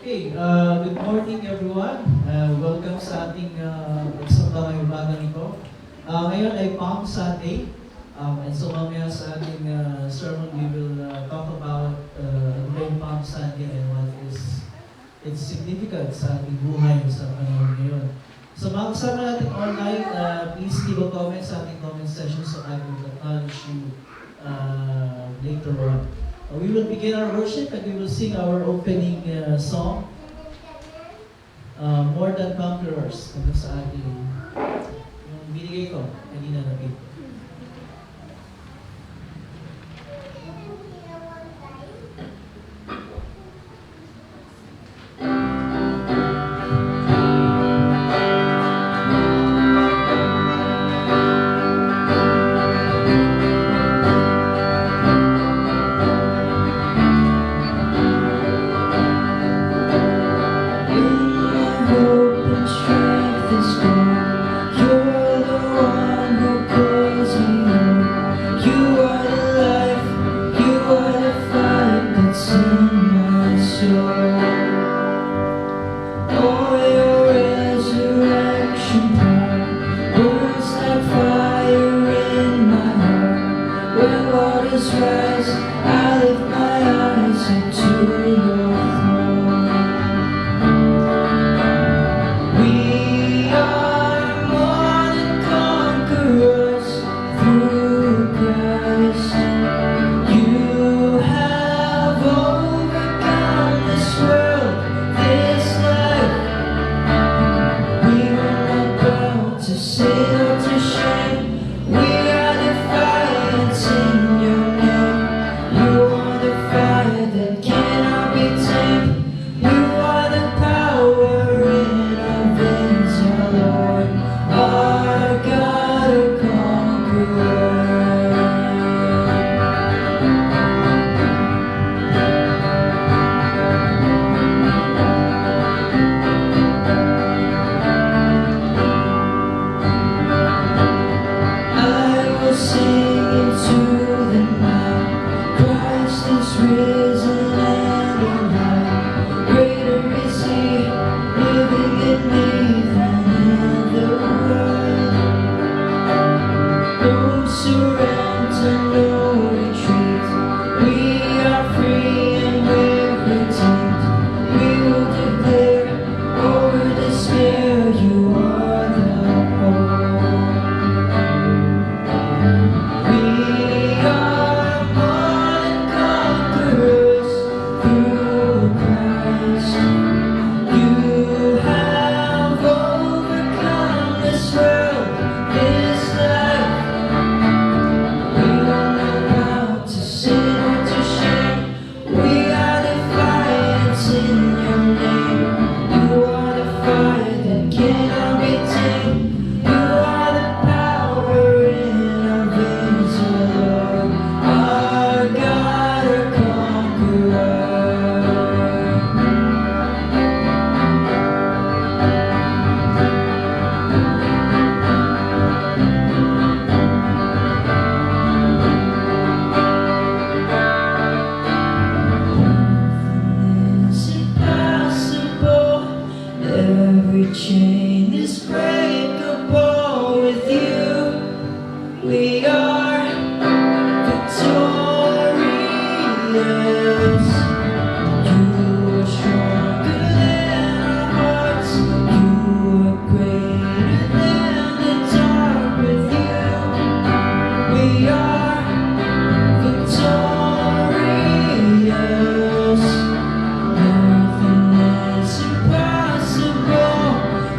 Okay, good morning everyone. Welcome sa ating pagsamba ngayong umagang ito. Ngayon ay Palm Sunday. And so mamaya sa ating sermon, we will talk about ano ba yung Palm Sunday and what is its significance sa ating buhay sa panahon ngayon. So mga kasama natin online, please leave a comment sa ating comment session so I will acknowledge you later on. We will begin our worship and we will sing our opening song, More Than Conquerors, hanggang sa ating yung binigay ko kanina na beat.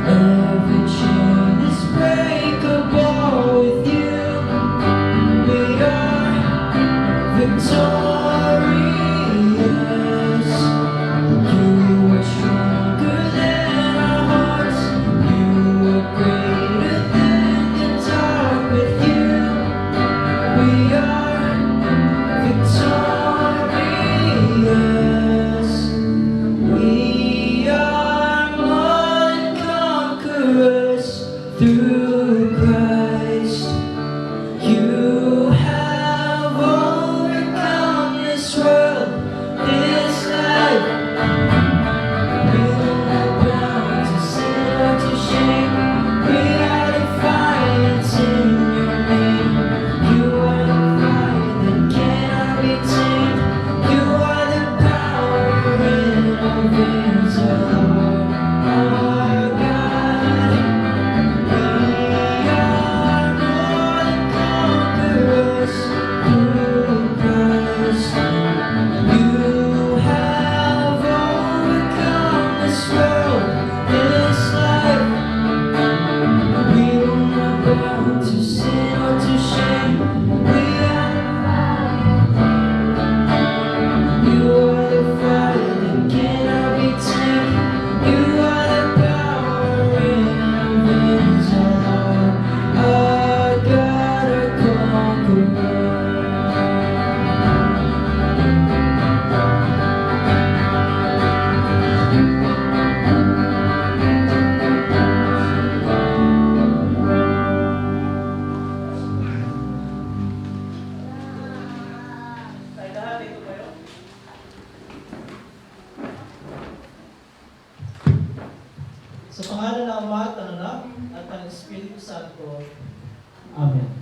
Impossible. pangalan ng Ama at ng Anak at ng Espiritu Santo. Amen.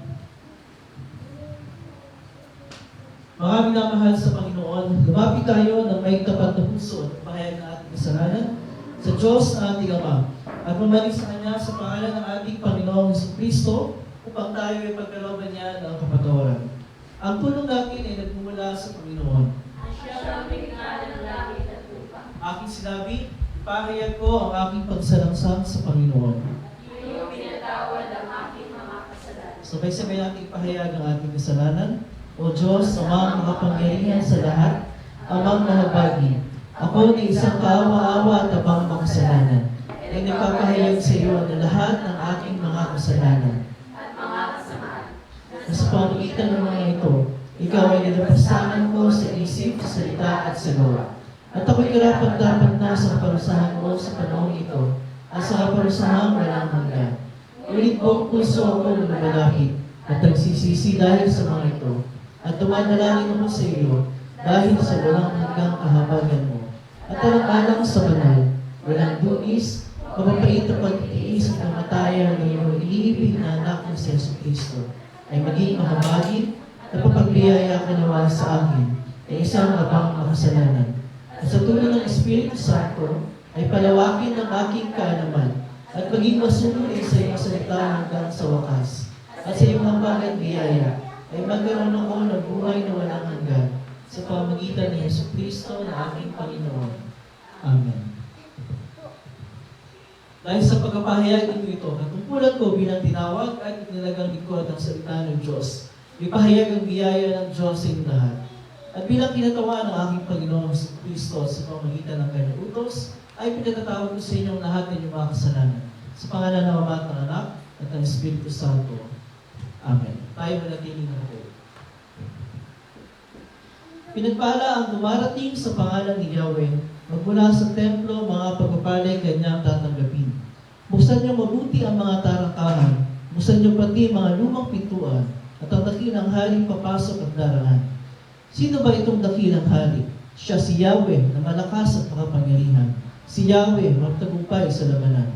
Mga minamahal sa Panginoon, lumapit tayo ng may tapat na puso at pahayag ng ating kasalanan sa Diyos na ating Ama at bumalik sa Kanya sa pangalan ng ating Panginoong Jesucristo upang tayo ay pagkalooban niya ng kapatawaran. Ang tulong natin ay nagmumula sa Panginoon. Siya ang bigla ng langit at lupa. Aking sinabi, ipahayag ko ang aking pagsalangsang sa Panginoon. Iyong pinatawad ang aking mga kasalanan. Sabay-sabay natin ipahayag ang ating kasalanan. O Diyos, amang makapangyarihan sa lahat, amang mahabagi, ako na isang kaawa-awa at abang makasalanan, ay nagpapahayag sa iyo na lahat ng aking mga kasalanan. At mga kasamaan. Na sa pamagitan ng mga ito, ikaw ay nilapastangan ko sa isip, sa salita at sa gawa. At ako'y karapat-dapat na sa kaparusahan mo sa panahon ito, at sa kaparusahang walang hanggan. Ngunit buong puso ako lumalapit at nagsisisi dahil sa mga ito. At dumadalangin ako sa iyo dahil sa walang hanggang kahabagan mo. At alang-alang sa banal, walang dunis, mapapait na pagtitiis at namatayan ng iyong iniibig na anak ng si Jesucristo ay maging mahabagin na papagbiyaya ka naman sa akin ay isang abang makasalanan. At sa tulong ng Espiritu Santo ay palawakin ang aking kaalaman at maging masunod sa iyong salita hanggang sa wakas. At sa iyong hampagan biyaya ay magkaroon ako ng buhay na walang hanggan sa pamagitan ni Jesucristo na aming Panginoon. Amen. Dahil sa pagpapahayag ito, katungkulan ko bilang tinawag at inalagang lingkod ng salita ng Diyos. Ipahayag ang biyaya ng Diyos sa inyong lahat. At bilang kinatawa ng aking Panginoon Jesucristo sa pamagitan ng kanyang utos, ay pinatatawag ko sa inyong lahat ng inyong mga kasalanan. Sa pangalan ng Ama at ng Anak at ng Espiritu Santo. Amen. Tayo manatili na po. Pinagpala ang dumarating sa pangalan ni Yahweh. Magmula sa templo, mga pagpapalay kanyang tatanggapin. Buksan niyo mabuti ang mga tarangkahan. Buksan niyo pati mga lumang pintuan. At ang dakilang hari papasok at daraan. Sino ba itong dakilang hari? Siya si Yahweh na malakas at makapangyarihan. Si Yahweh magtagumpay sa labanan.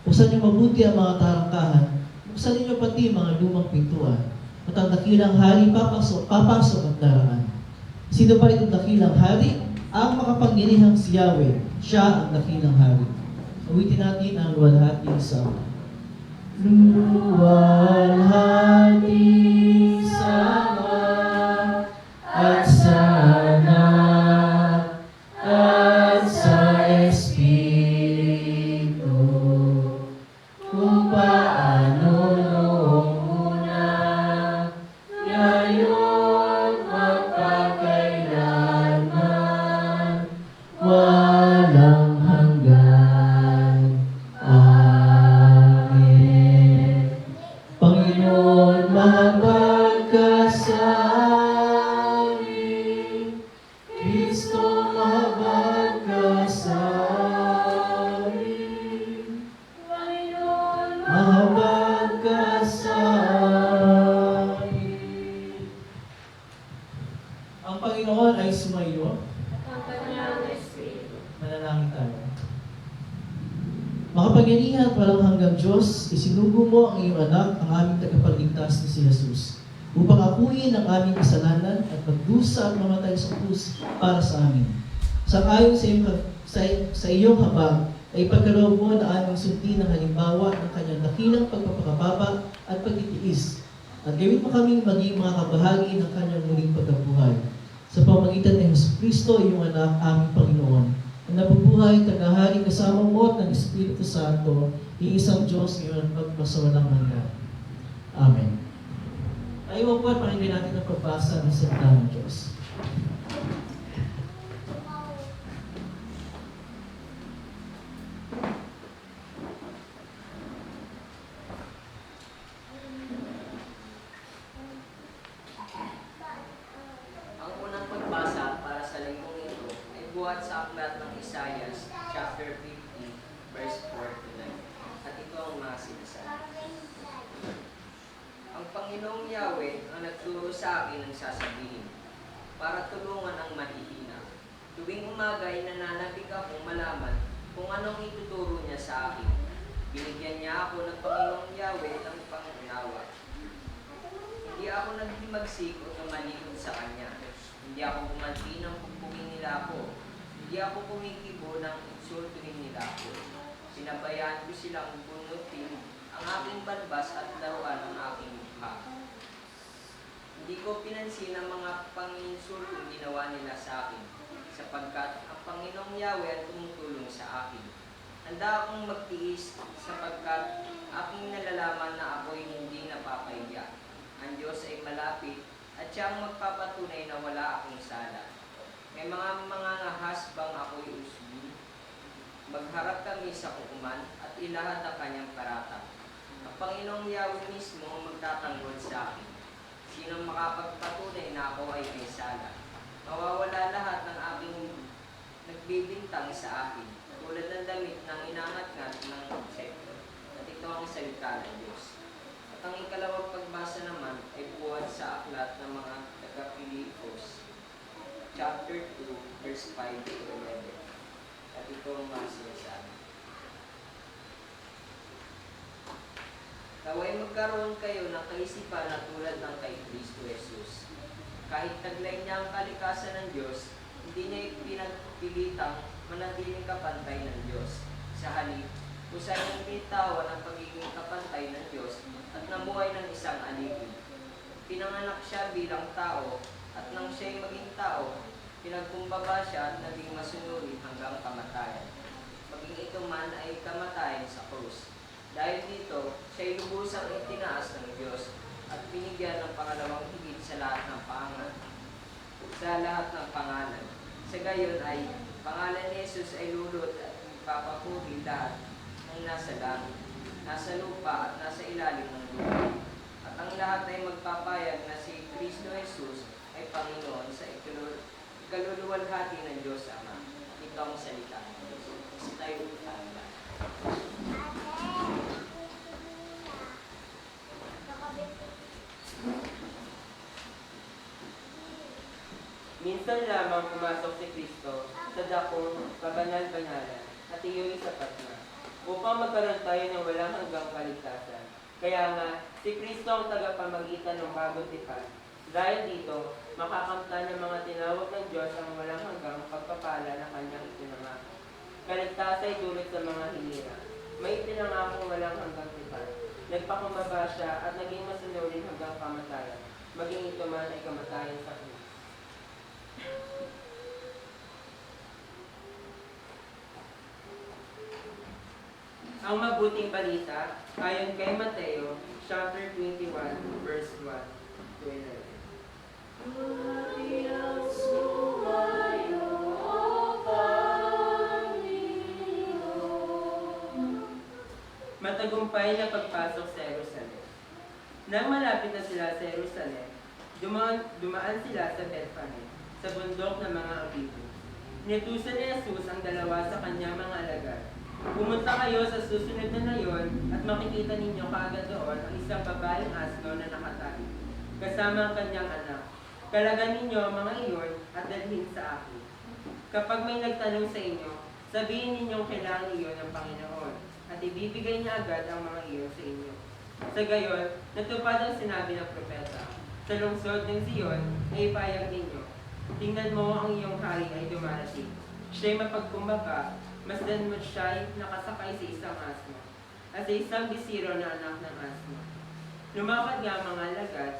Buksan niyo mabuti ang mga tarangkahan. Buksan niyo pati mga lumang pintuan. At ang dakilang hari papasok at daraan. Sino ba itong dakilang hari? Ang makapangyarihang si Yahweh. Siya ang dakilang hari. Awitin natin ang luwalhati sa luwalhati sama at sa anak at sa Espiritu kung paano noong una ngayon magpakailanman walang hanggan. Amen. Panginoon, mahabag ka sa amin. Kristo, mahabag ka sa amin. Panginoon, Mahabag ka sa amin. Ang Panginoon ay sumayo. ang kanyang Espiritu. Manalangin tayo. Makapangyarihan at walang hanggang Diyos, isinugo mo ang iyong anak, ang aming tagapagligtas na si Jesus, upang akuin ang aming kasalanan at magdusa at mamatay sa krus para sa amin. Sang-ayon sa iyong habag, ay pagkaloob mo na aming sundin ng halimbawa ng kanyang dakilang pagpapakababa at pagtitiis, at gawin mo kaming maging mga kabahagi ng kanyang muling pagkabuhay. Sa pamagitan ng Jesucristo, iyong anak, aming Panginoon, ang nabubuhay, tagahari kasama mo at ng Espiritu Santo, iisang Diyos ngayon at magpasawalang hanggan. Amen. Tayo po at pakinggan natin ang pagbasa ng salita ng Diyos. Ang unang pagbasa para sa linggong ito ay buhat sa aklat ng Isaias, chapter 50, verse 4 to 9. At ito ang mga sinasabi. Ang Panginoong Yahweh ang nagturo sa akin ng sasabihin, para tulungan ang mahihina. Tuwing umaga ay nananabik akong malaman kung anong ituturo niya sa akin. Binigyan niya ako ng Panginoong Yahweh ng pangunawa. Hindi ako naghimagsik o tumalikod sa Kanya. Hindi ako kumanti ng pupugin nila ako. Hindi ako kumikibo ng insultuhin nila ako. Sinabayaan ko silang bunutin ang aking balbas at laruan ng aking mukha. Hindi ko pinansin ang mga panginsultong ginawa nila sa akin, sapagkat ang Panginoong Yahweh ang tumutulong sa akin. Handa akong magtiis sapagkat aking nalalaman na ako'y hindi napapahiya. Ang Diyos ay malapit at siyang magpapatunay na wala akong sala. May mga ahas bang ako'y usbin? Magharap kami sa hukuman at ilahad ang kanyang paratang. Ang Panginoong Yahweh mismo ang magtatanggol sa akin. Sinong makapagpatunay na ako ay may sala? Mawawala lahat ng aking nagbibintang sa akin, tulad ng damit ng inangat-ngat ng insekto. At ito ang salita ng Diyos. At ang ikalawang pagbasa naman ay buhat sa aklat ng mga taga-Pilipos, chapter 2, verse 5 to 11. At ito ang mga sinasabi. Naway magkaroon kayo ng kaisipan na tulad ng kay Kristo Jesus. Kahit taglay niya ang kalikasan ng Diyos, hindi niya pinagpilitang manatiling kapantay ng Diyos. Sa halip, kusay niyang binitawan ang pagiging kapantay ng Diyos at namuhay ng isang alipin. Pinanganak siya bilang tao at nang siya'y maging tao, pinagkumbaba siya at naging masunurin hanggang kamatayan. Maging ito man ay kamatayan sa krus. Dahil dito, siya'y lubusang itinaas ng Diyos at binigyan ng pangalawang higit sa lahat ng pangalan. Sa gayon ay, pangalan ni Jesus ay lulot at ipapapuri lahat ng nasa langit, nasa lupa at nasa ilalim ng lupa. At ang lahat ay magpapayag na si Kristo Jesus ay Panginoon sa ikaluluwalhati ng Diyos Ama. Ito ang salita ng Diyos. Kasi tayo utang. Minsan lamang pumasok si Kristo sa dakong kabanal-banalan at iyo'y sapat na, upang magkaroon tayo ng walang hanggang kaligtasan. Kaya nga, si Kristo ang tagapamagitan ng bagong tipan. Dahil dito, makakamtan ng mga tinawag ng Diyos ang walang hanggang pagpapala na kanyang itinangako. Kaligtasan ay dulot sa mga hilira. May itinangakong walang hanggang tipan. Nagpakumbaba siya at naging masunurin hanggang kamatayan. Maging ito man ay kamatayan sa krus. Ang mabuting balita ayon kay Mateo, chapter 21, verse 1 to 11. Matagumpay na pagpasok sa Jerusalem. Nang malapit na sila sa Jerusalem, dumaan sila sa Bethlehem, sa bundok ng mga Olivo. Inutusan ni Jesus ang dalawa sa kanyang mga alagad. Pumunta kayo sa susunod na nayon at makikita ninyo kaagad doon ang isang babaeng asno na nakatali, kasama ang kanyang anak. Kalagan ninyo ang mga iyon at dalhin sa akin. Kapag may nagtanong sa inyo, sabihin ninyong kailangan iyon ng Panginoon at ibibigay niya agad ang mga iyon sa inyo. Sa gayon, natupad ang sinabi ng propeta. Sa lungsod ng Zion ay ipayag ninyo. Tingnan mo ang iyong hari ay dumarating. Siya'y mapagkumbaba, masdan mo siya'y nakasakay sa isang asno, at sa isang bisiro na anak ng asno. Lumakad nga ang mga alagad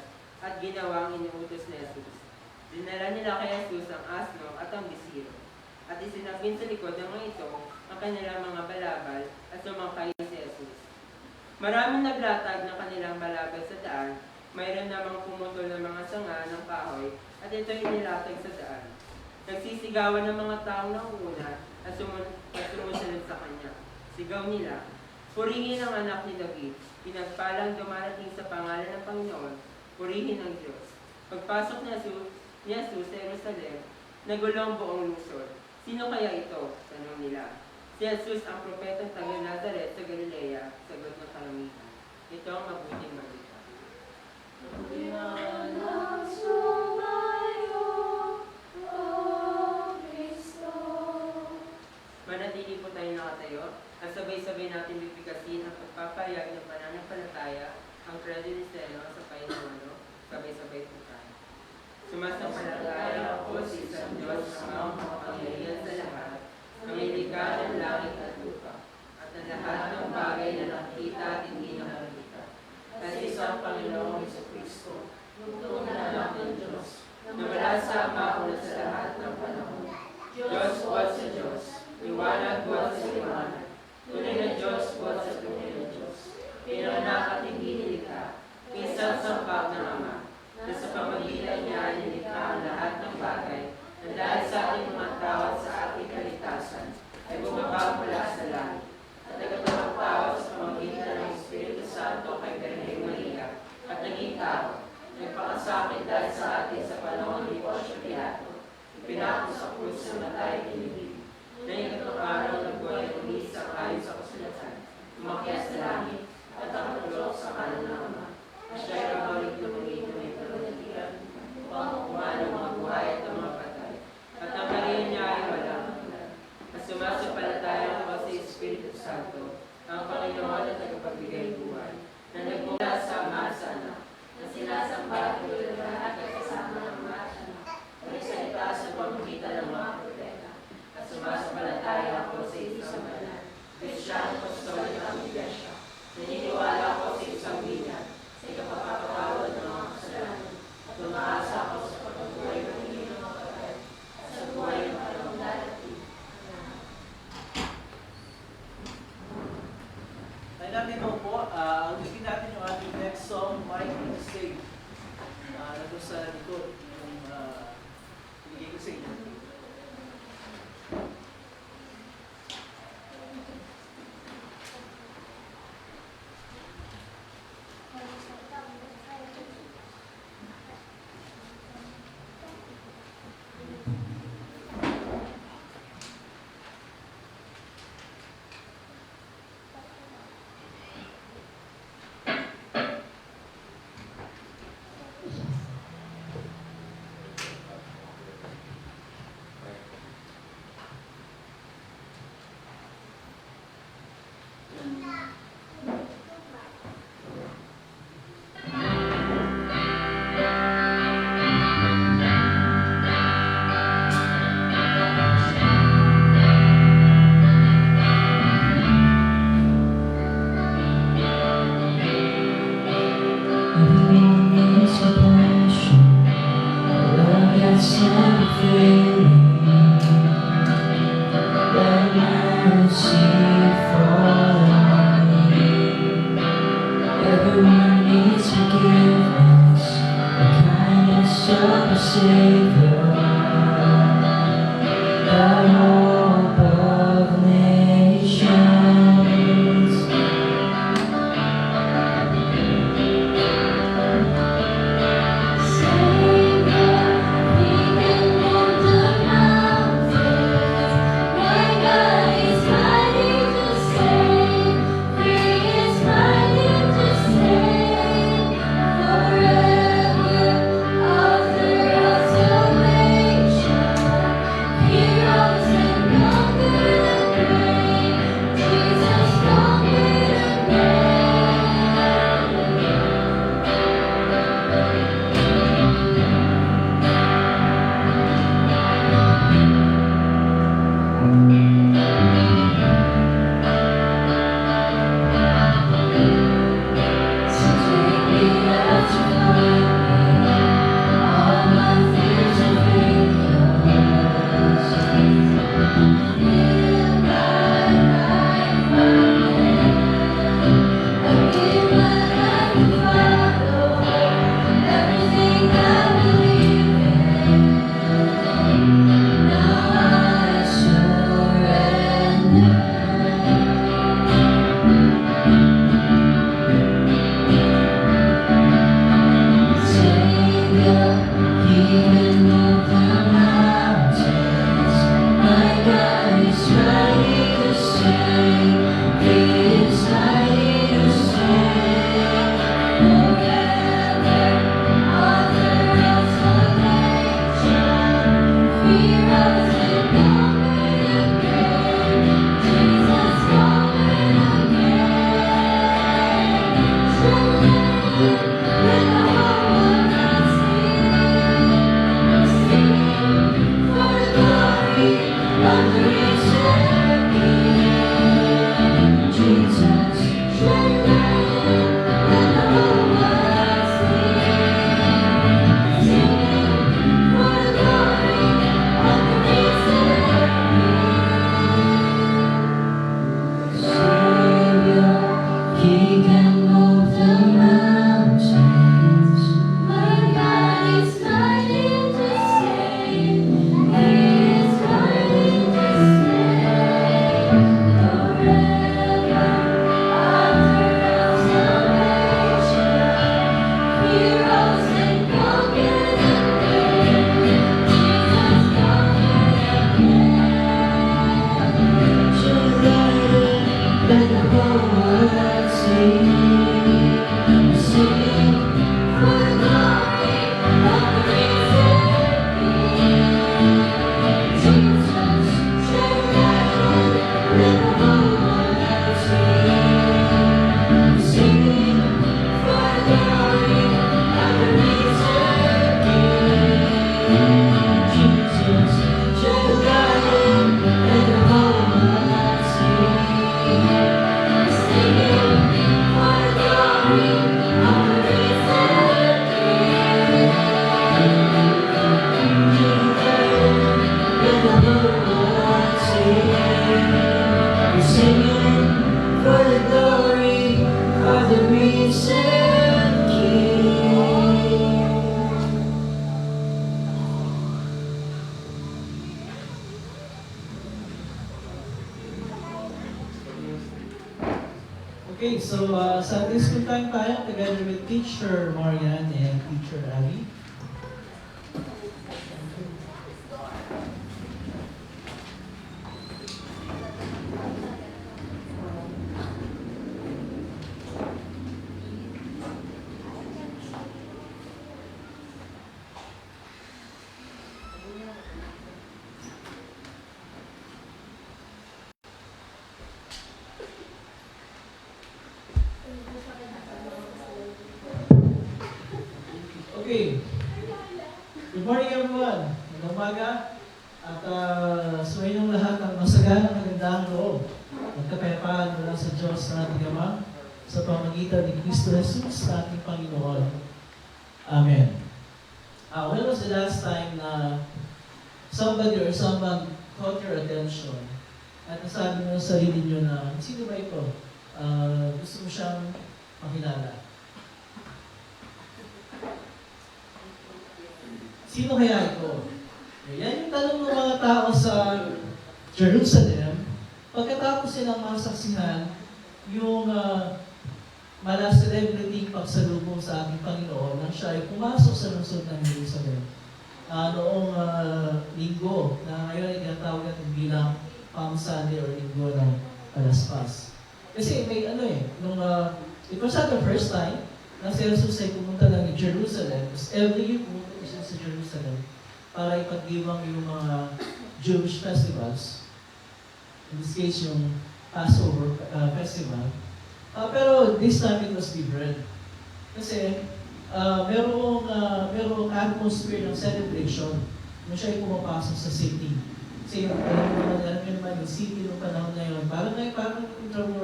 at ginawa ang inuutos ni Jesus. Dinala nila kay Jesus ang asno at ang bisiro, at isinapin sa likod ng mga ito ang kanilang mga balabal at sumangkay si Jesus. Maraming naglatag ng kanilang balabal sa daan, mayroon namang pumutol ng mga sanga ng kahoy at ito'y nilatag sa daan. Nagsisigawan ng mga taong nauuna at sumusunod sa kanya. Sigaw nila, purihin ang anak ni David, pinagpalang dumarating sa pangalan ng Panginoon, purihin ang Diyos. Pagpasok ni Jesus sa Jerusalem, nagulong buong lungsod. Sino kaya ito? Tanong nila. Si Jesus ang propetang taga Nazaret sa Galilea, sagot ng karamihan. Ito ang mabuting balita. Manatili mananatili po tayo nakatayo at sabay-sabay natin bibigkasin ang pagpapahayag ng pananampalataya, ang credo ni Stella sa Panginoon. Sabay-sabay po tayo. Sumasampalataya ako sa isang Diyos na makapangyarihan sa lahat, na may likha ng langit at lupa, at ang lahat ng bagay na nakita at hindi nakakita. At sa isang Panginoong Jesucristo, lugtong na anak ng Diyos, na wala sa Ama una sa lahat ng panahon. Diyos buhat sa Diyos, liwanag buhat sa liwanag, tunay na Diyos buhat sa tunay na Diyos, pinanganak at hindi nilikha, isang sangkap ng Ama, na sa pamagitan niya nilikha ang lahat ng bagay, na dahil sa ating mga tawad sa ating kaligtasan, ay bumaba mula sa langit, at nagpapatawad sa pamagitan ng Espiritu Santo kay Birhen Maria, at naging tao, nagpakasakit dahil sa atin sa panahon ni Poncio Pilato, pinako sa krus sa matay kinibig, na ikatlong araw nagbuhay ulit sa ayon sa kasulatan, umakyat sa langit, at nakatulog sa kanan ng Ama, at siya'y babalik na muli na may kalulatian, upang makuha ng mga buhay at ng mga patay, at ang kaliyan niya ay walang hanggan. At sumasampalataya ako sa Espiritu Santo, ang Panginoon at tagapagbigay buhay, na nagmula sa Ama at sa Anak, na sinasamba at lahat ay kasama ng Ama at Anak, nagsalita sa pamamagitan ng mga propeta, at sumasampalataya ako sa isang banal, Kristiyano Apostolik ng Iglesia, naniniwala ako sa isang binyag, sa ikapagpapatawad ng mga kasalanan, at umaasa ako sa pagkabuhay ng hindi ng mga patay, at sa buhay ng panahon darating. Tayo natin po, ang bigyan natin yung ating next song, Mike and Save. Nandun sa likod, yung binigay ko sa inyo. Heroes and Okay, so Sunday school time tayo together with Teacher Marian and Teacher Abby. Okay. Good morning everyone. Magandang umaga. At sa inyong lahat ang masaganang magandang loob. Magkapayapaan mula sa Diyos na ating Ama sa pamagitan ni Cristo Jesus na ating Panginoon. Amen. When was the last time na somebody or someone caught your attention at nasabi mo sa sarili nyo na, sino ba ito? Gusto mo siyang makilala? Sino kaya ito? Yan yung tanong ng mga tao sa Jerusalem pagkatapos silang masaksihan yung mala celebrity pagsalubong sa ating Panginoon nang siya ay pumasok sa lungsod ng Jerusalem. Noong linggo na ngayon ay tinatawag natin bilang Palm Sunday or linggo ng Palaspas. Kasi may it was not the first time na si Jesus ay pumunta ng Jerusalem. Because every year pumunta siya sa Jerusalem para ipagdiwang yung mga Jewish festivals. In this case, yung Passover festival. Pero this time it was different. Kasi merong atmosphere ng celebration nung siya ay pumapasok sa city. Kasi alam mo naman yung city ng panahon na yun, parang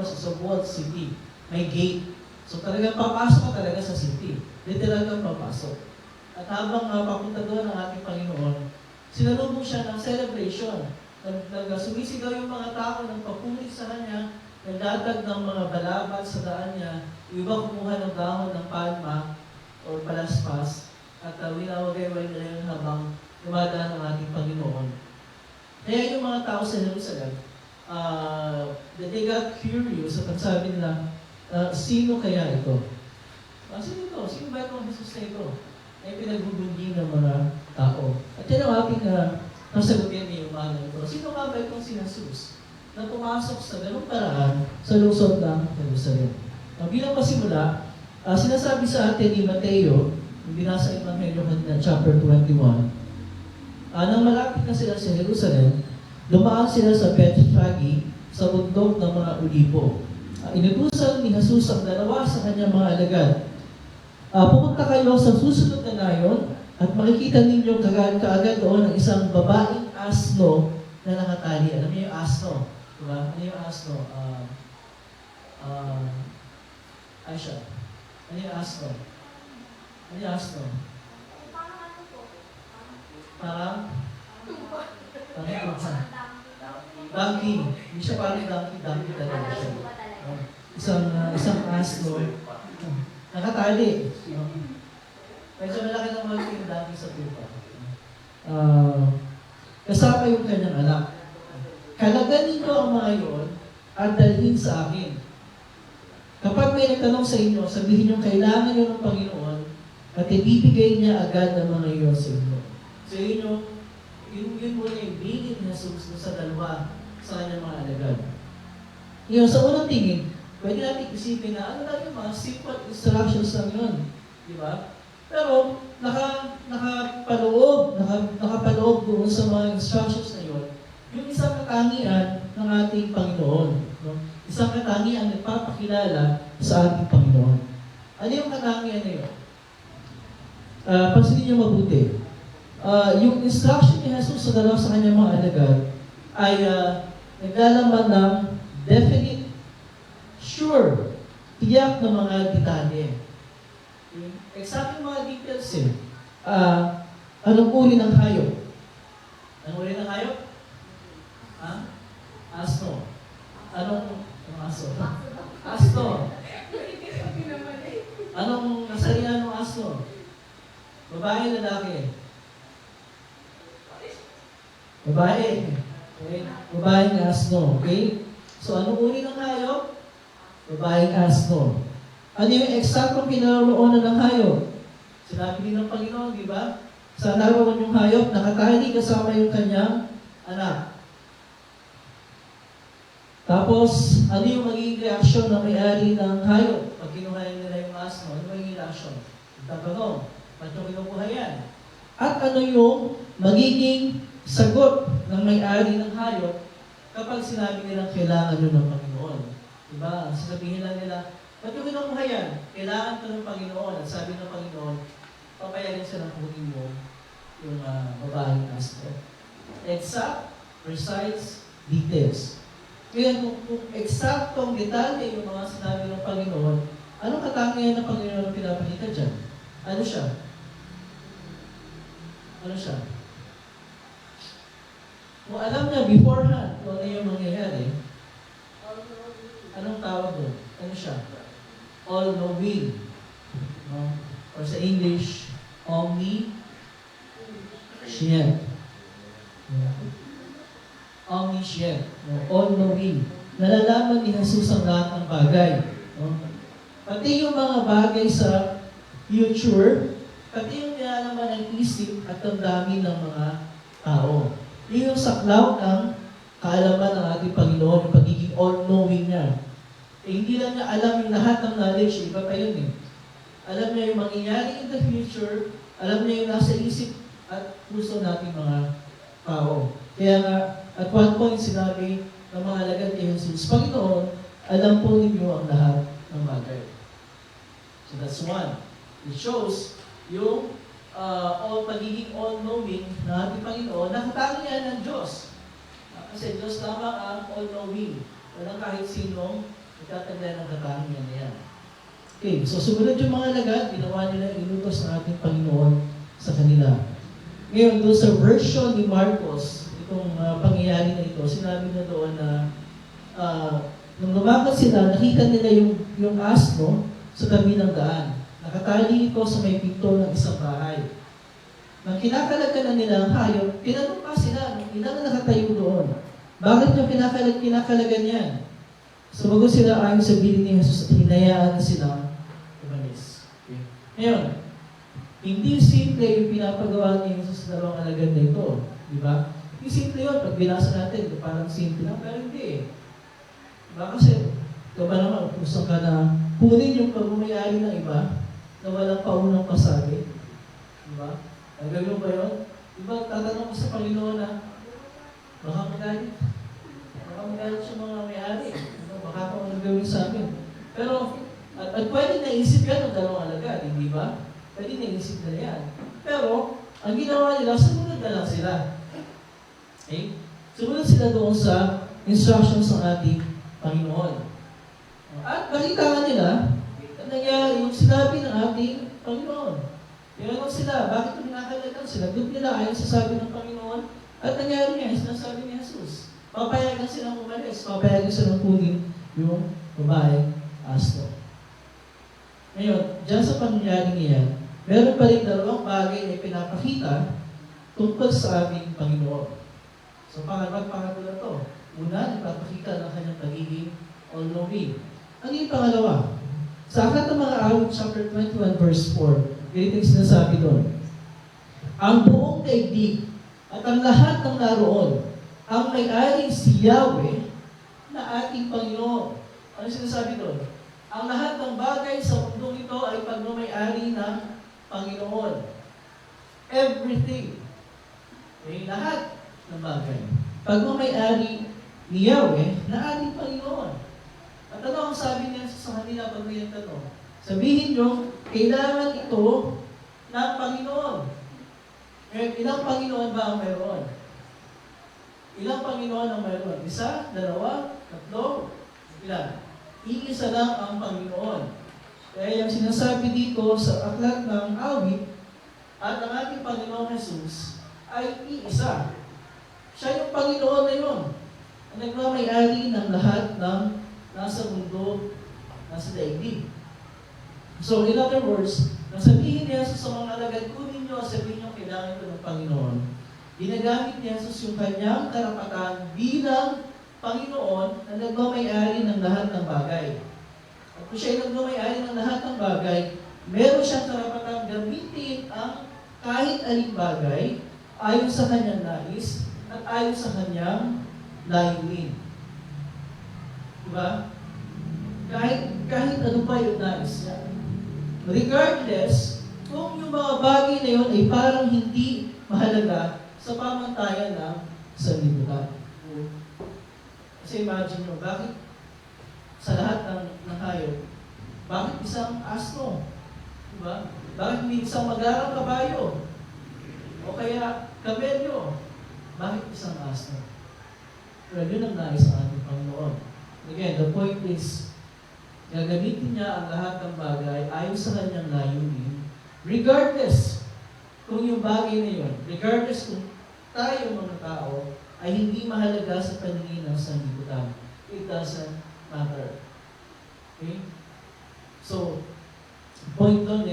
sa walled city. May gate. So talagang papasok ka talaga sa city. Literal kang papasok. At habang papunta doon ang ating Panginoon, sinalubong siya ng celebration. Sumisigaw yung mga tao ng papulit sa kanya, nagdadag ng mga balabat sa daan niya, iba kumuha ng dahon ng palma o palaspas, at winawagay-way nila yun habang dumadaan ang ating Panginoon. Kaya yung mga tao sa Jerusalem, they got curious at ang sabi nila, sino kaya ito? Sino ito? Sino ba itong Jesus na ito? Ay pinagbubunyi ng mga tao. At yan ang ating nasagutin niyo yung mga ito. Sino nga ba itong si Jesus na pumasok sa ganung paraan sa lungsod ng Jerusalem? Bilang pasimula, sinasabi sa atin ni Mateo, yung binasa Ebanghelyo kanina, chapter 21, nang malapit na sila sa Jerusalem, dumaan sila sa Bethphage sa bundok ng mga Olibo. Inutusan ni Jesus ang dalawa sa kanyang mga alagad. Pumunta kayo sa susunod na nayon at makikita ninyo kaagad doon ang isang babaeng asno na nakatali. Alam niyo yung asno? Diba? Ano yung asno? Aisha. Ano yung asno? Ano yung asno? Parang donkey. Hindi siya parang donkey talaga siya. Isang asno. Nakatali. Medyo malaki ng mga yung donkey sa tupa. Kasama yung kanyang anak. Kalaganin ko ang mga yun at dalhin sa akin. Kapag may nagtanong sa inyo, sabihin nyo kailangan nyo ng Panginoon at ibibigay niya agad ang mga iyon sa inyo. So yun muna yung bilin na sa dalawa sa kanyang mga alagad. Yun, sa unang tingin, pwede natin isipin na ano lang yung mga simple instructions lang yun. Di ba? Pero nakapaloob doon sa mga instructions na yun, yung isang katangian ng ating Panginoon. No? Isang katangian na nagpapakilala sa ating Panginoon. Ano yung katangian na yun? Pansinin niyo mabuti. Yung instruction ni Jesus sa dalawa sa kanyang mga alagad ay naglalaman ng definite, sure, tiyak na mga detalye. Exact yung mga details eh. Anong uri ng hayop? Anong uri ng hayop? Asno. Anong aso? Asno. Anong nasarihan ng asno? Babae, lalaki? Babae. Okay? Babae ng asno. Okay? So, anong uri ng hayop? babaeng asno. Ano yung eksaktong kinaroroonan ng hayop? Sinabi din ng Panginoon, di ba? Sa larawan yung hayop, nakatali kasama yung kanyang anak. Tapos, ano yung magiging reaksyon ng may-ari ng hayop? Pag kinuhayan nila yung asno, ano magiging reaksyon? Tatanong, ba't yung kinukuha yan? At ano yung magiging sagot ng may-ari ng hayop kapag sinabi nilang kailangan yun ng Panginoon? Diba? Sasabihin lang nila, ba't yung kinukuha yan? Kailangan ito ng Panginoon. At sabi ng Panginoon, papayarin siya ng kunin mo yung babaeng asno. Exact, precise details. Kaya kung eksaktong detalye yung mga sinabi ng Panginoon, anong katangian ng Panginoon ang pinapakita dyan? Ano siya? Ano siya? Kung alam niya beforehand kung ano yung mangyayari, anong tawag doon? Ano siya? All-knowing. No? Or sa English, omniscient. Omniscient. No? All-knowing. Nalalaman ni Jesus ang lahat ng bagay. No? Pati yung mga bagay sa future, pati yung nilalaman ng isip at ang dami ng mga tao. Yun yung saklaw ng kaalaman ng ating Panginoon, yung pagiging all-knowing niya. Hindi lang niya alam yung lahat ng knowledge, iba pa yun eh. Alam niya yung mangyayari in the future, alam niya yung nasa isip at puso nating mga tao. Kaya nga, at one point sinabi ng mga alagad ni Jesus, Panginoon, alam po ninyo ang lahat ng bagay. So that's one. It shows yung pagiging all-knowing ng ating Panginoon, nakatangi yan ng Diyos. Kasi Diyos lamang ang all-knowing. Walang kahit sinong itatagla ng katangian na yan. Okay, so sumunod yung mga alagad, ginawa nila inutos ng ating Panginoon sa kanila. Ngayon, doon sa version ni Marcos, itong pangyayari na ito, sinabi na doon na nung lumakad sila, nakita nila yung asno sa tabi ng daan. Nakatali ito sa may pinto ng isang bahay. Nang kinakalagkan na nila ang hayop, tinanong pa sila, ilan na nakatayo doon? Bakit yung kinakalagan yan? Sumagot sila ayon sa bilin ni Jesus at hinayaan na silang umalis. Okay. Ngayon, hindi simple yung pinapagawa ni Jesus sa dalawang alagad na ito. Di ba? Hindi simple yun. Pag binasa natin, parang simple lang, pero hindi eh. Diba? Kasi, ito ba naman, usang ka na kunin yung pagmamayari ng iba na walang paunang pasabi. Diba? Nagagawin ba yun? Diba, tatanong ko sa Panginoon na, baka magalit. Baka magalit sa mga may-ari. Diba? Baka kung ano gawin sa amin. Pero, at pwede naisip yan ng dalawang alagad, hindi ba? Pwede naisip na yan. Pero, ang ginawa nila, sumunod na lang sila. Okay? Sumunod sila doon sa instructions ng ating Panginoon. At nakita nga nila, nangyari yung sinabi ng ating Panginoon. Tinanong sila, bakit yung nakakalagan sila? Doon nila ayon sa sabi ng Panginoon. At nangyari niya, sinasabi ni Jesus. Papayagan silang umalis, papayagan silang kunin yung babaeng asno. Ngayon, dyan sa pangyayari niya, meron pa rin dalawang bagay na pinapakita tungkol sa aming Panginoon. So, pangatlo na to. Una, ipapakita ng kanyang pagiging all-knowing. Ano yung pangalawa? Sa aklat ng mga awit, chapter 21, verse 4, ganito yung sinasabi doon. Ang buong daigdig at ang lahat ng naroon, ang may-aring si Yahweh na ating Panginoon. Ano sinasabi doon? Ang lahat ng bagay sa mundong ito ay pagmamay-ari ng Panginoon. Everything. Okay, lahat ng bagay. Pagmamay-ari ni Yahweh na ating Panginoon. At ano ang sabi niya sa kanila pag may tanong? Sabihin nyo, kailangan ito ng Panginoon. Ilang Panginoon ba ang mayroon? Ilang Panginoon ang mayroon? Isa, dalawa, tatlo, ilan? Iisa lang ang Panginoon. Kaya yung sinasabi dito sa aklat ng awit at ang ating Panginoon Jesus ay iisa. Siya yung Panginoon na yun. Ang nagmamay-ari ng lahat ng nasa mundo, nasa daigdig. So, in other words, nang sabihin ni Jesus sa mga alagad, kunin nyo, sabihin nyo, kailangan ito ng Panginoon. Ginagamit ni Jesus yung kanyang karapatan bilang Panginoon na nagmamay-ari ng lahat ng bagay. At kung siya ay nagmamayari ng lahat ng bagay, meron siyang karapatang gamitin ang kahit aling bagay ayon sa kanyang nais at ayon sa kanyang layunin. Diba? Kahit ano pa yung nais niya. Regardless, kung yung mga bagay na yun ay parang hindi mahalaga sa pamantayan ng sanlibutan. Kasi imagine nyo, bakit sa lahat ng hayop, bakit isang asno? Diba? Bakit hindi isang magarang kabayo? O kaya kabelyo? Bakit isang asno? Pero yun ang nais ng ating Panginoon. Again, the point is, gagamitin niya ang lahat ng bagay ayon sa kanyang layunin, regardless kung yung bagay na yun, regardless kung tayo mga tao ay hindi mahalaga sa paningin ng sanlibutan. It doesn't matter. Okay? So, point doon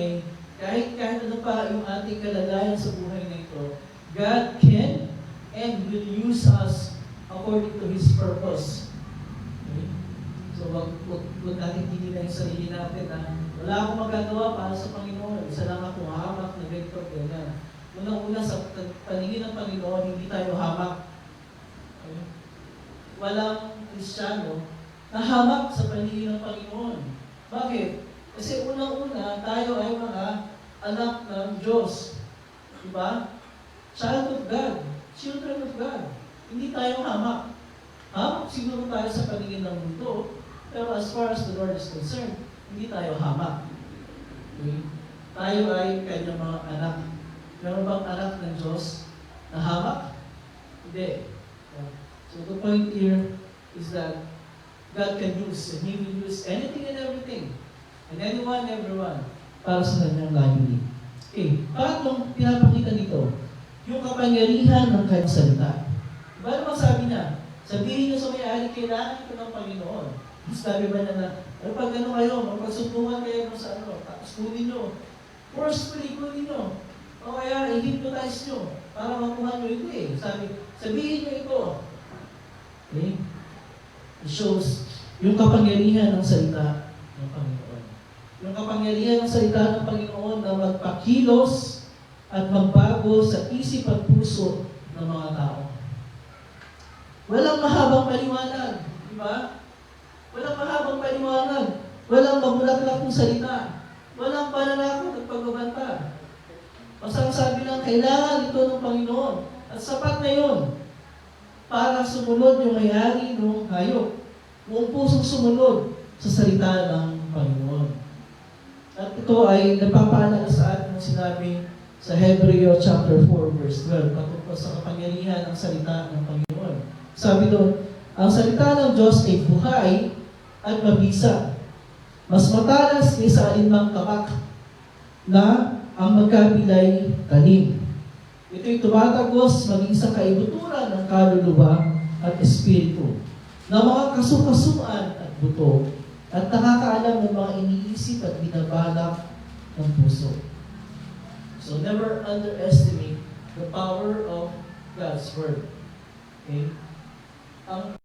kahit ano pa yung ating kalagayan sa buhay na ito, God can and will use us according to His purpose. Okay? So, wag natin tinilan yung sarili natin na wala akong magagawa para sa Panginoon. Isa lang ako hamak na ganito, ganyan. Unang-una sa paningin ng Panginoon, hindi tayo hamak. Okay? Walang Kristiyano na hamak sa paningin ng Panginoon. Bakit? Kasi unang-una, tayo ay mga anak ng Diyos. Diba? Child of God. Children of God. Hindi tayo hamak. Hamak siguro tayo sa paningin ng mundo. Pero as far as the Lord is concerned, hindi tayo hamak. Okay? Tayo ay kanyang mga anak. Meron bang anak ng Diyos na hamak? Hindi. So the point here is that God can use, and He will use anything and everything, and anyone, everyone, para sa kanyang layunin. Okay, paano pinapakita nito? Yung kapangyarihan ng kanyang salita. Diba naman sabi niya, sabihin niyo sa may-ari, kailangan ito ng Panginoon. Sabi ba niya na, pag ano kayo, magpagsuntukan kayo sa ano, tapos kunin nyo. Forcefully, kunin nyo. O kaya, i-hypnotize nyo para makuha nyo ito sabihin nyo ito. Okay? It shows yung kapangyarihan ng salita ng Panginoon. Yung kapangyarihan ng salita ng Panginoon na magpakilos at magbago sa isip at puso ng mga tao. Walang mahabang paliwanag. Di ba? Walang mahabang paliwanag. Walang mabulaklak ng salita. Walang pananakot at pagbabanta. Basta ang sabi lang, kailangan ito ng Panginoon. At sapat na yun para sumunod yung may-ari ng hayop. Buong pusong sumunod sa salita ng Panginoon. At ito ay napapaalala sa atin ng sinabi sa Hebreo chapter 4 verse 12 patungkol sa kapangyarihan ng salita ng Panginoon. Sabi doon, ang salita ng Diyos ay buhay at mabisa. Mas matalas kaysa alinmang tapak na ang magkabilay talim. Ito'y tumatagos maging sa kaibuturan ng kaluluwa at espiritu, ng mga kasukasuan at buto, at nakakaalam ng mga iniisip at binabalak ng puso. So never underestimate the power of God's Word. Okay? Ang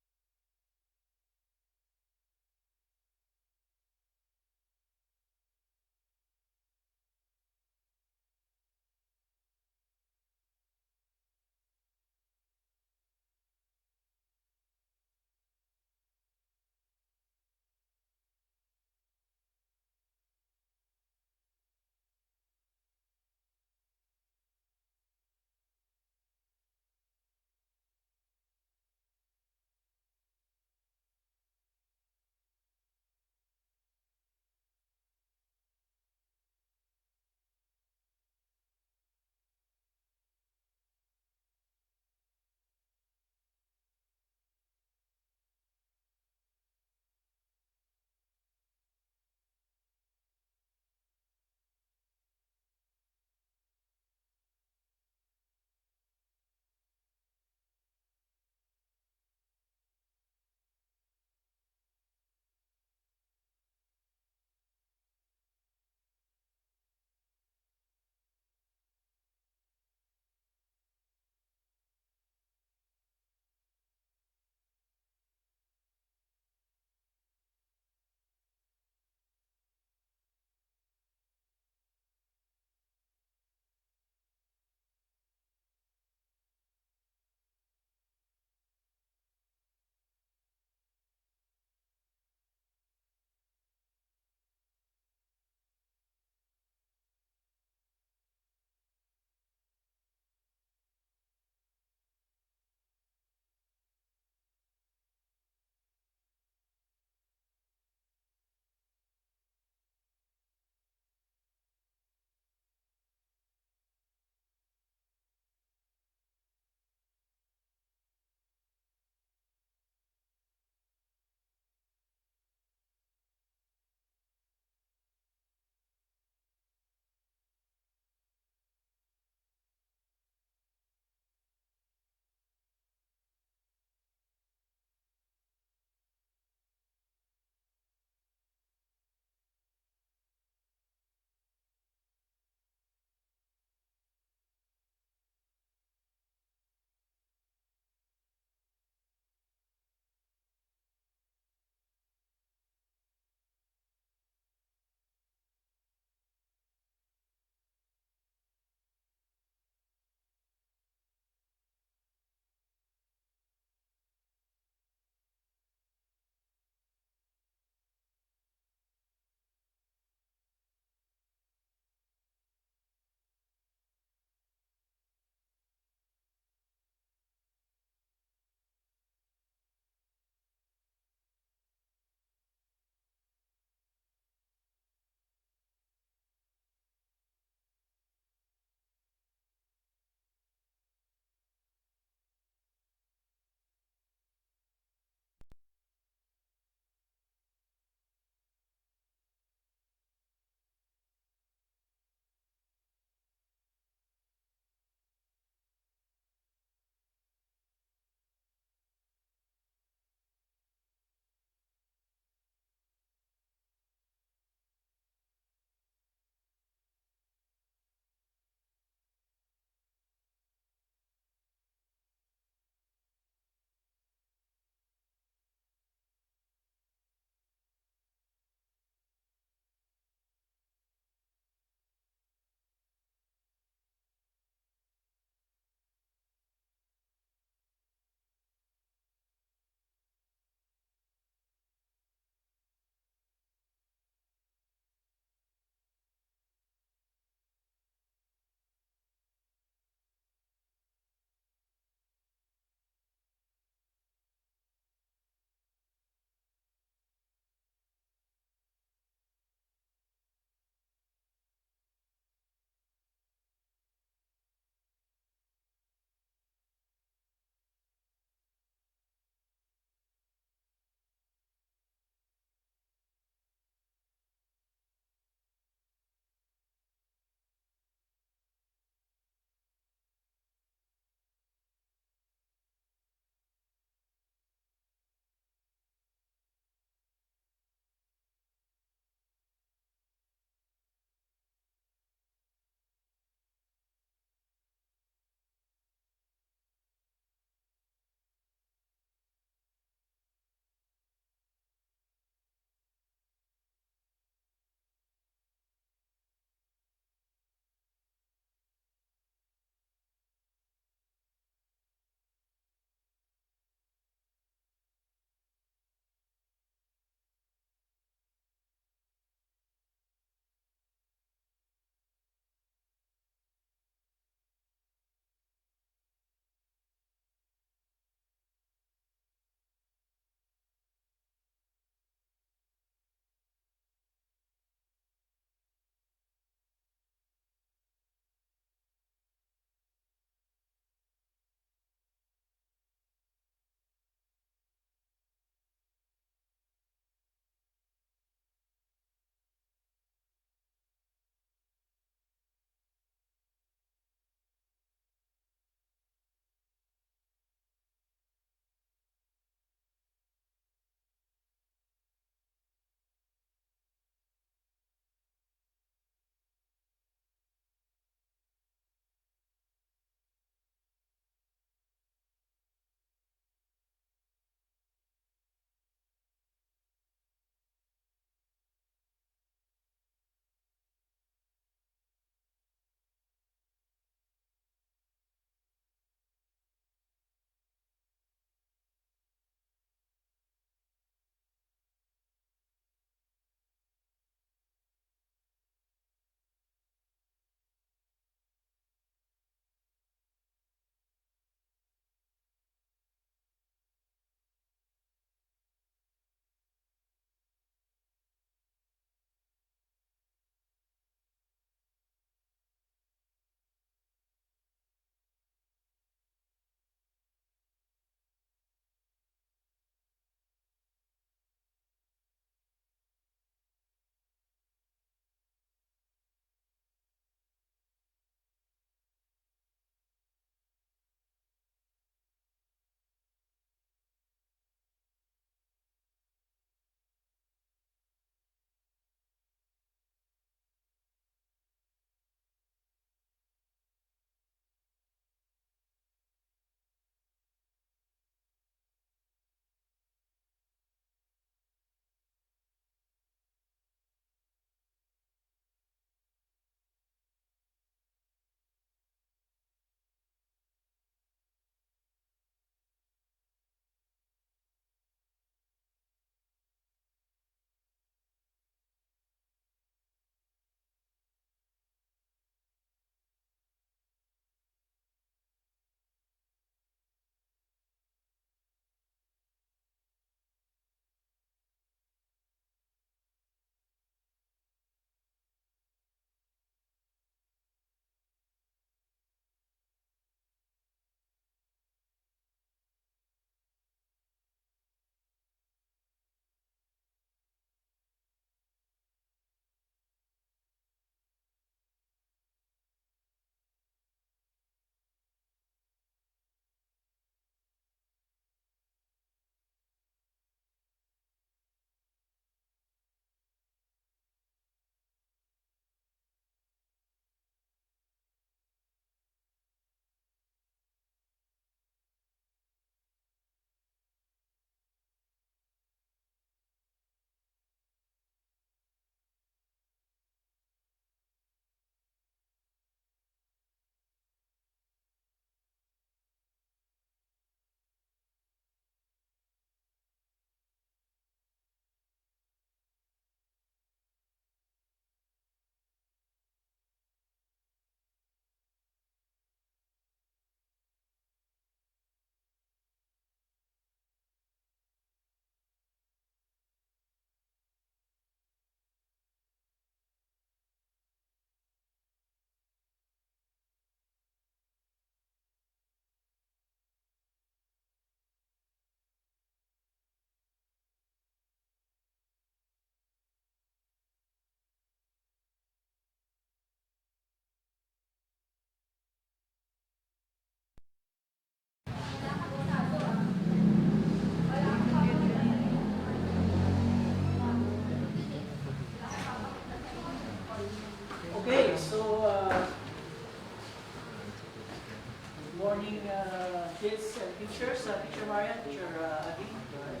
teachers, Teacher Marian, Teacher Abby. Go ahead.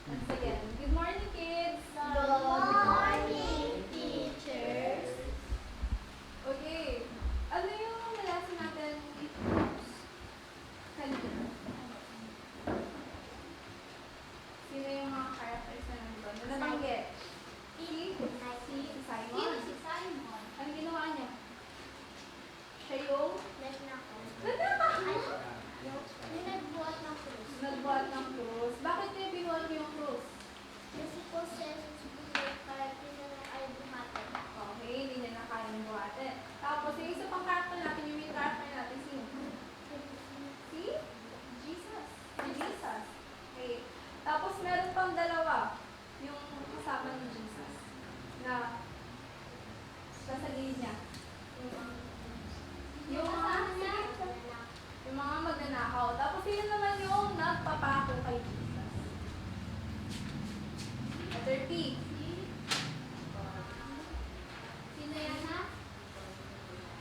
Once again, good morning, kids. Teachers. Okay, ano yung lesson natin kanina? Sino yung mga characters na nandun? Na nabanggit? Si Simon. Anong ginawa niya? Siya yung nagbuhat ng krus. Bakit niya binuhat niyo yung krus? Okay, hindi niya na kayang buhatin. Tapos, yung isa pang character natin, yung main character natin, sino? Si Jesus. Si Jesus. Okay. Tapos, meron pang dalawa, yung kasama ni Jesus, na sa gilid niya. Yung mga magnanakaw. Tapos, sino naman yung nagpapako kay Jesus? Letter P. Sino yan ha?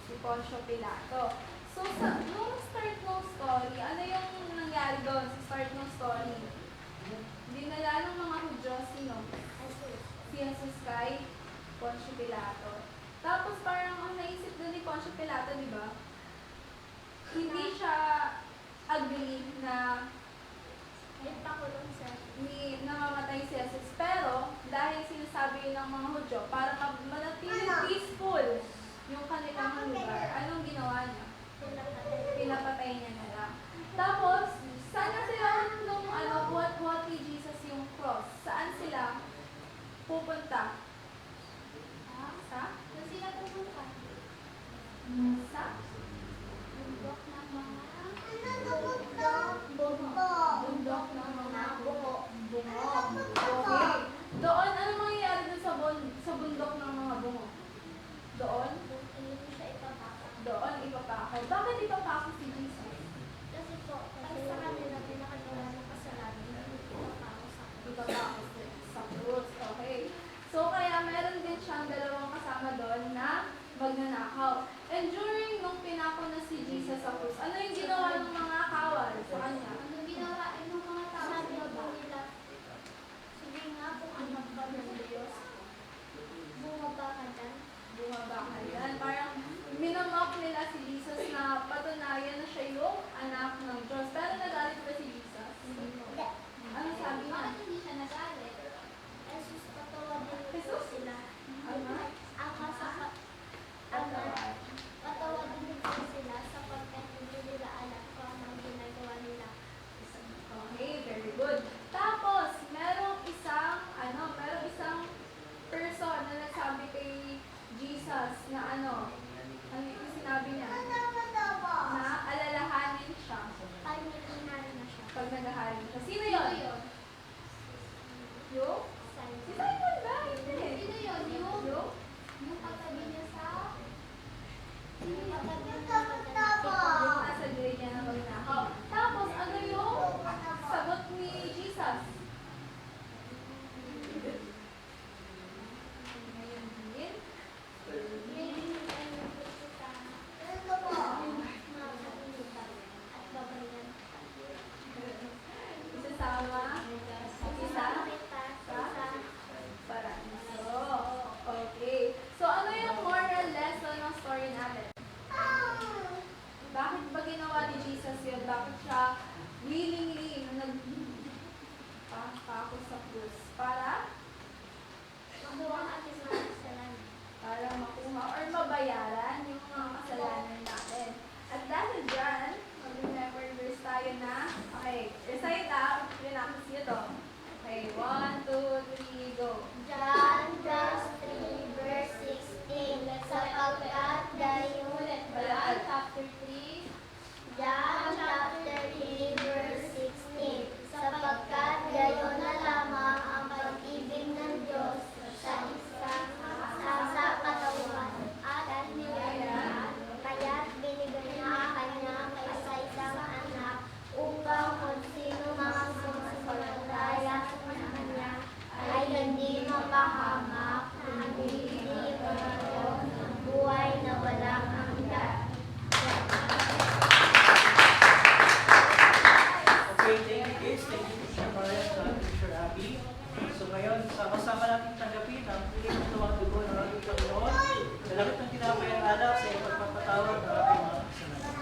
Si Poncio Pilato. So, nung start ng story, ano yung nangyari doon sa start ng story? Dinala ng mga Hudyo, sino? Si Jesus kay Poncio Pilato. Tapos parang ang naisip doon ni Poncio Pilato, di ba? Hindi siya agree na namamatay si Jesus. Pero, dahil sinasabi yun ng mga Hudyo, para manatiling peaceful yung kanilang lugar, anong ginawa niya? Pinapatay niya na lang. Tapos, saan na sila nung buhat-buhat ni Jesus yung cross? Saan sila pupunta? Sa? Sa? Bundok ng mga bungo. Okay. Doon, ano mangyayari doon sa bundok ng mga bungo? Doon ipapakaw. Bakit ipapakaw si Jesus? Ipapakaw sa krus. Okay. So, kaya meron din siyang dalawang kasama doon na magnanakaw. And during nung pinako na si Jesus sa krus, ano yung ginawa ng mga kawal sa kanya? Bumaba yan. Parang minamok nila si Jesus na patunayan na siya yung anak ng Diyos. Pero nagalit ba si Jesus? Ano sabi niya? Okay, very good. Tapos, merong isang person na nagsabi kay Jesus na ano yung sinabi niya? Na alalahanin siya pag naghahalin siya. Sino yun? Yung? Si Simon ba? Hindi. Yung? Yung nasa grade niya na magnakaw. Tapos, ano yung sagot ni Jesus? Ngayon din. Isasama. Paraiso. Okay. So, ano yung moral lesson ng story natin? Bakit ba ginawa ni Jesus yun? Bakit siya willingly nagpapako sa krus? Para makuha or mabayaran yung mga kasalanan natin. At dahil dyan, mag-remember verse tayo na, okay, recite out, relax Mariah at Teacher Abby. So ngayon, kasama natin tanggapin ang piling ng tuwang dugo ng ating Panginoon. Dalakit ng tinapay ang alak sa iyong pagpapatawad ng ating mga kasalanan.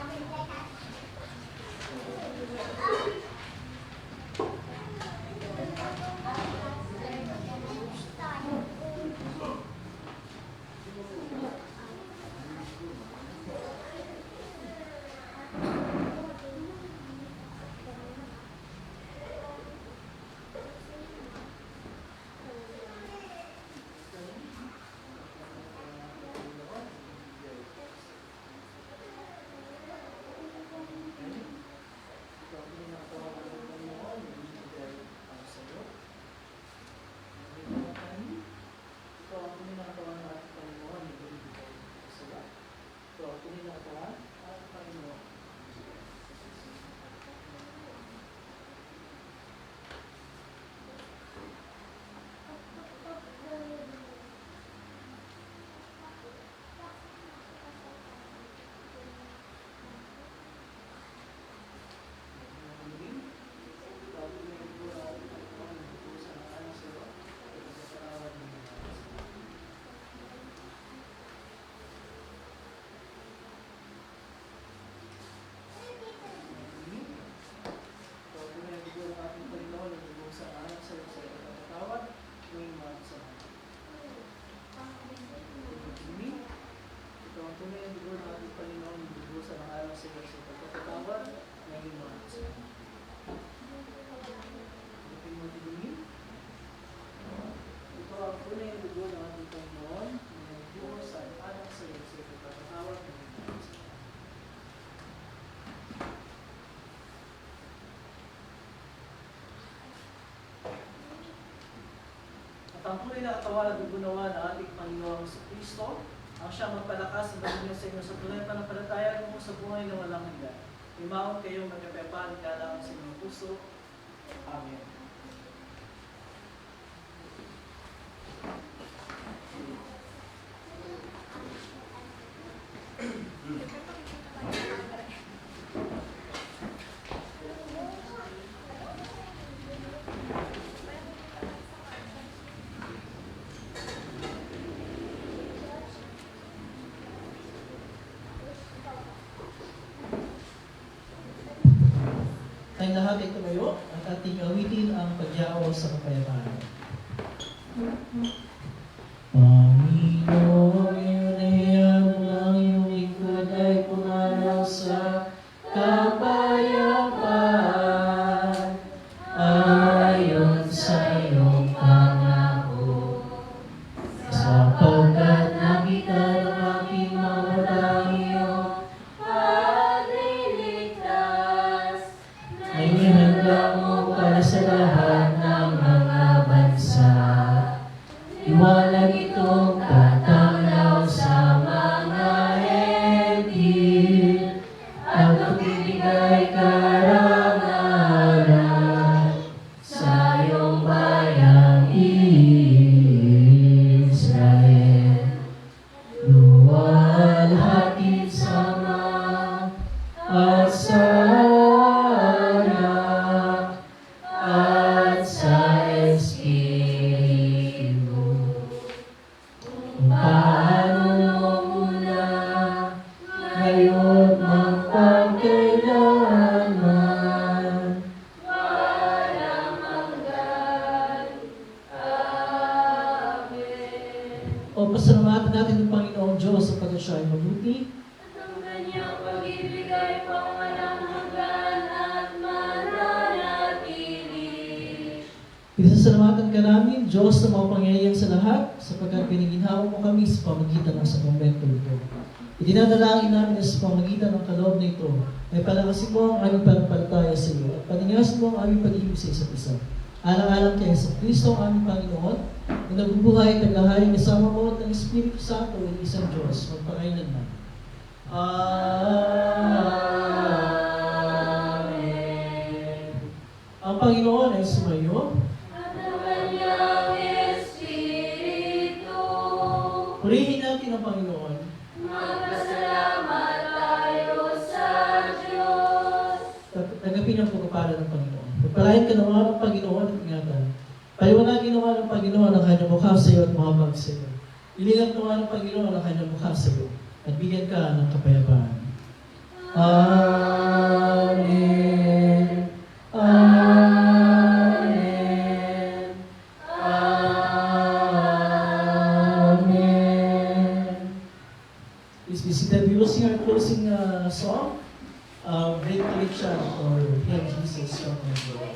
Ang tunay na katawan at gunawa ng ating Panginoong Kristo, ang siyang magpalakas ng Panginoon sa inyo sa tunay na pananampalataya mo sa buhay na walang hanggan. Imaon kayong magkapepan kalang sa inyong puso. Amen. Tayong lahat ay tumayo at ating awitin ang pagyaw sa kapayapaan. Panginoon, ngayon ay hayaan ng iyong lingkod ay pumanaw sa kapayapaan ayon sa iyong pangako. Sapagkat nakita ng aking mga dahil ay inihanda mo para sa lahat ng mga bansa. Iwalag itong tatanglaw sa mga hentil at magbibigay karangalan sa iyong bayang Israel. Luwalhatin sama at saya at sa Espiritu. Kung paano mula ngayon magpagkailanman walang hanggan. Amen. O pasalamatan natin ang Panginoong Diyos sapagkat siya ay mabuti. At ang kanyang pag-ibig ay pangalang hanggan at mananatili. Isasalamatan ka namin, Diyos na mapangyayang sa lahat, sapagkat piniginhawa mo kami sa pamagitan ng sakramento ito. Idinadalangin namin na sa pamagitan ng kaloob na ito, ay palakasin mo ang aming pananampalataya sa iyo, at paningasin mo ang aming pag-ibig sa isa't isa. Alang-alang kay Yesu Kristo ang aming Panginoon, na nabubuhay at naglaharing kasama mo at ng Espiritu Santo at isang Diyos, magpakailanman. Amen. Ang Panginoon ay sumayo. At ang kanyang Espiritu. Purihin natin ang Panginoon. Magpasalamat tayo sa Diyos. Tanggapin ang pagpapala ng Panginoon. Palayan ka naman ng Panginoon at ingatan. Paliwanagin naman ng Panginoon ang kanyang mukha sa iyo at mahabag sa iyo. Ilingap naman ng Panginoon ang kanyang mukha sa iyo at bigyan ka ng kapayapaan. Amen. Amen. Amen. Please be seated. We will sing our closing song. Great Collection or Hail Jesus from the Lord.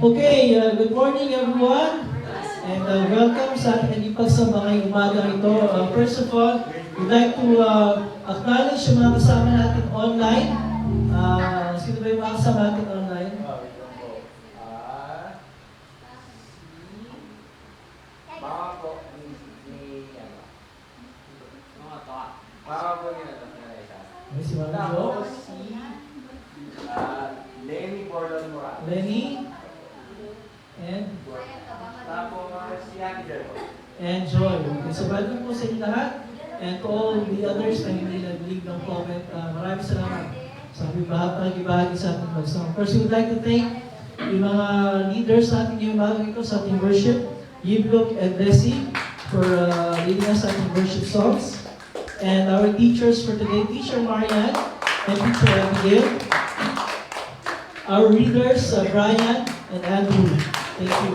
Okay, good morning everyone. And welcome sa ating ipagsama ngayong umaga ito. First of all, we'd like to acknowledge yung mga kasama natin online. Sino ba yung mga kasama natin online? May si Mama Jo. Lenny Bordon Morales. Lenny. And? Tapos si Ate Jerko. And Joy. Okay, so welcome po sa inyo lahat. And to all the others na hindi nag-leave ng comment, maraming salamat sa pag-ibahagi sa ating pagsama. First, we would like to thank yung mga leaders natin ngayong umaga ito sa ating worship. Yvlook and Desi for leading us at worship songs. And our teachers for today, Teacher Marian and Teacher Abigail. Our readers, Brian and Andrew. Thank you.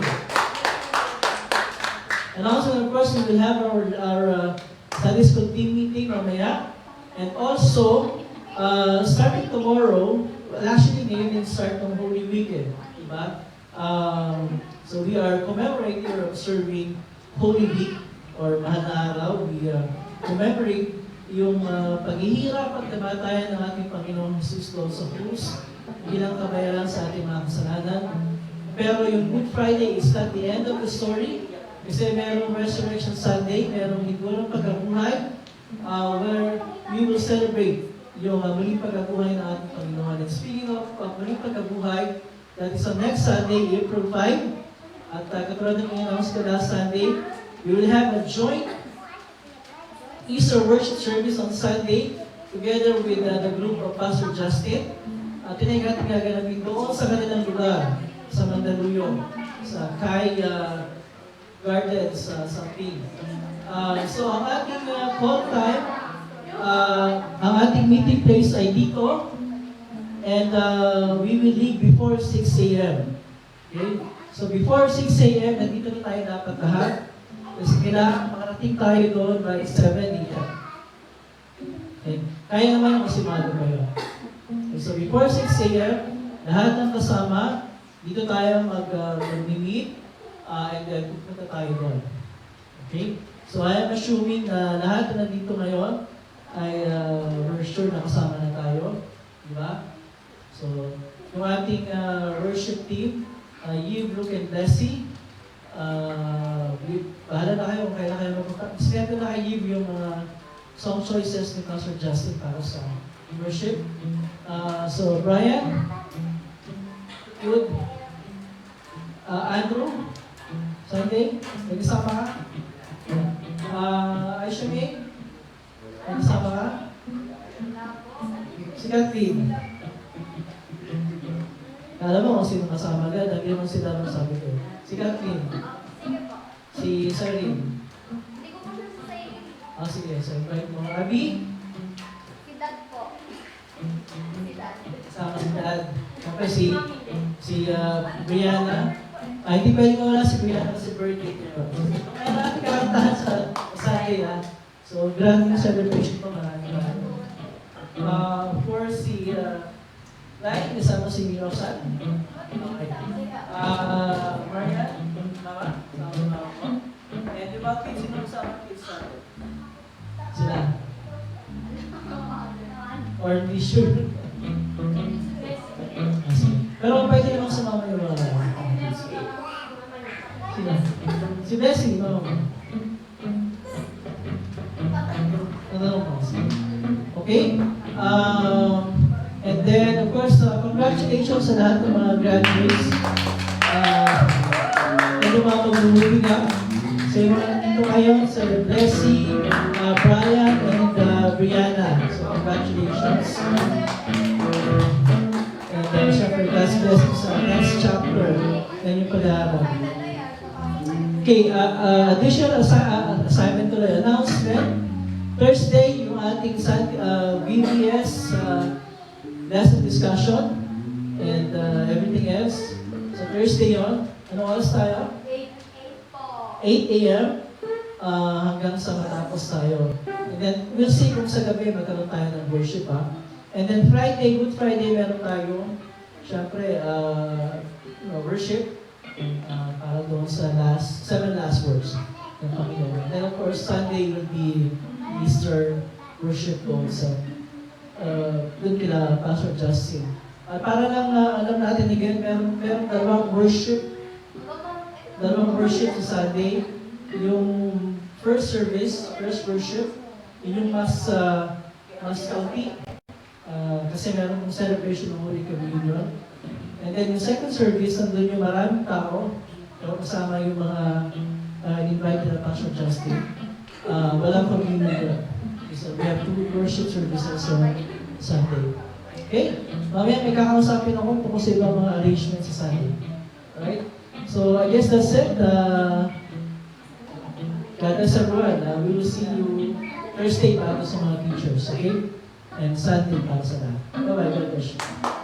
And also, of course, we will have our Sunday school team meeting mamaya. And also, starting tomorrow, well, actually, ngayon yung start ng Holy Weekend. Diba? So we are commemorating or observing Holy Week or Mahal na Araw. We commemorate yung paghihirap at kamatayan ng ating Panginoong Jesus doon sa krus bilang kabayaran sa ating mga kasalanan. Pero yung Good Friday is not the end of the story kasi merong Resurrection Sunday, merong linggo ng pagkabuhay where we will celebrate yung muling pagkabuhay ng ating Panginoon. And speaking of muling pagkabuhay, that is on next Sunday, April 5. At katulad ng in-announce ko last Sunday, we will have a joint Easter worship service on Sunday together with the group of Pastor Justin. At tinay natin gaganapin doon sa kanilang lugar, sa Mandaluyong, sa Kai Gardens, sa Ping. So ang ating call time, ang ating meeting place ay dito. And we will leave before 6 a.m. Okay? So before 6 a.m., nandito na tayo dapat lahat. Kasi kailangan makarating tayo doon by 7 a.m. Okay? Kaya naman yung kasimado kayo. Okay, so before 6 a.m., lahat ng kasama, dito tayo mag-meet and then pupunta tayo doon. Okay? So I am assuming na lahat na nandito ngayon ay we're sure na kasama na tayo. Diba? So, yung ating worship team, Yvlook and Desi, bahala na kayo kung kailan kayo magpunta. Sineto na kay Yv yung song choices ni Pastor Justin para sa worship. So, Brian, good. Andrew, Sunday, nag-isama ka? Aisha May, nag-isama ka? Si Kathleen. Alam mo kung sino kasama agad, lagi naman sila nung sabi ko. Si Kathleen. Sige po. Si Sarlene. Hindi ko po siya sasayin. Sige, so invite mo. Abby, Si Dad po. Si Dad. kasama si Dad. Okay, si Brianna. Hindi pwede mawala si Brianna kasi birthday niya. Kaya natin kakantahan sa Sunday, ha? So, grand celebration po, maraming. For si Lai, kasama si Rosan. Okay. Marian, mama, sama ko. And yung mga kids, sino kasama kids natin? Sila. Or hindi sure. Pero pwede namang sumama yung mga kids. Sila. Si Bessie, mama mo. Ano mo? Okay? And then, of course, congratulations sa lahat ng mga graduates. And yung mga mag-moving up. So, yung mga nandito kayo, sa Blessy, Brian, and Brianna. So, congratulations. And syempre, God's blessings sa next chapter. Yan yung pag-aaral. Okay, additional assignment to the announcement. Thursday, yung ating VBS lesson discussion and everything else. So Thursday yun. Ano oras tayo? 8 po. 8 a.m. Hanggang sa matapos tayo. And then we'll see kung sa gabi magkaroon tayo ng worship, ha. And then Friday, Good Friday, meron tayo syempre worship para doon sa 7 last words ng Panginoon. And then of course, Sunday will be Easter worship doon sa doon kila Pastor Justin. Para lang alam natin again, meron dalawang worship sa Sunday. Yung first worship, yun yung mas kaunti. Kasi meron yung celebration ng Holy Communion. And then yung second service, nandun yung maraming tao. Kasama yung mga invited na Pastor Justin. Walang communion doon. So we have 2 worship services on Sunday. Okay? Mamaya may kakausapin ako tungkol sa ibang mga arrangements sa Sunday. Alright? So I guess that's it. God bless everyone. We will see you Thursday para sa mga teachers, okay? And Sunday para sa lahat. Bye-bye. God bless you.